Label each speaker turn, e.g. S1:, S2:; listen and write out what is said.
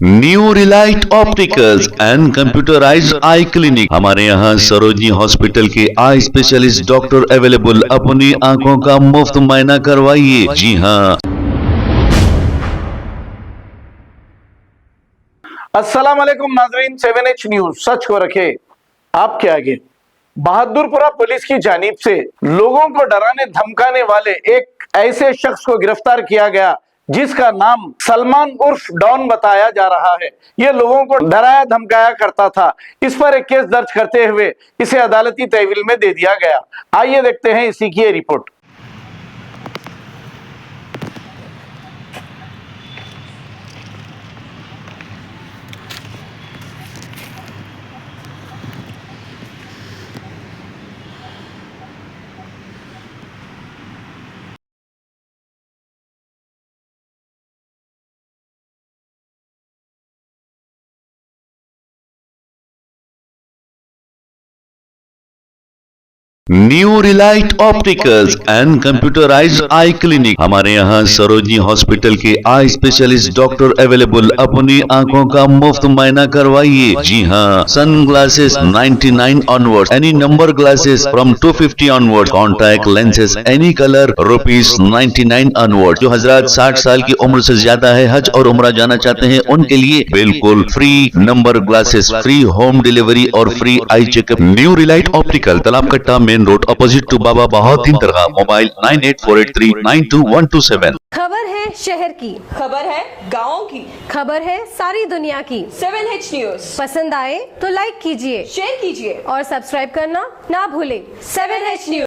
S1: New Relight opticals and computerised I clinic. हमारे यहाँ Sarojini hospital के आई स्पेशलिस्ट डॉक्टर अवेलेबल। अपनी आंखों का मुफ्त मुआयना करवाइए। जी हाँ।
S2: अस्सलाम वालेकुम नाजरीन, 7H न्यूज सच को रखे आपके आगे। बहादुरपुरा पुलिस की जानिब से लोगों को डराने धमकाने वाले एक ऐसे शख्स को गिरफ्तार किया गया जिसका नाम सलमान उर्फ डॉन बताया जा रहा है। ये लोगों को डराया धमकाया करता था। इस पर एक केस दर्ज करते हुए इसे अदालती तहवील में दे दिया गया। आइए देखते हैं इसी की report.
S1: New Relight opticals and computerised I clinic. हमारे यहाँ सरोजनी हॉस्पिटल के आई स्पेशलिस्ट डॉक्टर अवेलेबल। अपनी आंखों का मुफ्त मुआयना करवाइए। जी हाँ। Sun glasses 99 onward, any number glasses from 250 onward, contact lenses any colour ₹99 onward. जो हजरात 60 साल की उम्र से ज्यादा है, हज और उम्रा जाना चाहते हैं, उनके लिए बिल्कुल free number glasses, free home delivery और free eye checkup. New Relight optical, Talab Katta, main road, opposite to Baba Bahauddin Dargah. Mobile 9848392127।
S3: खबर है शहर की,
S4: खबर है गाँव की,
S3: खबर है सारी दुनिया की।
S4: 7H न्यूज
S3: पसंद आए तो लाइक कीजिए,
S4: शेयर कीजिए
S3: और सब्सक्राइब करना ना भूलें।
S4: 7H news.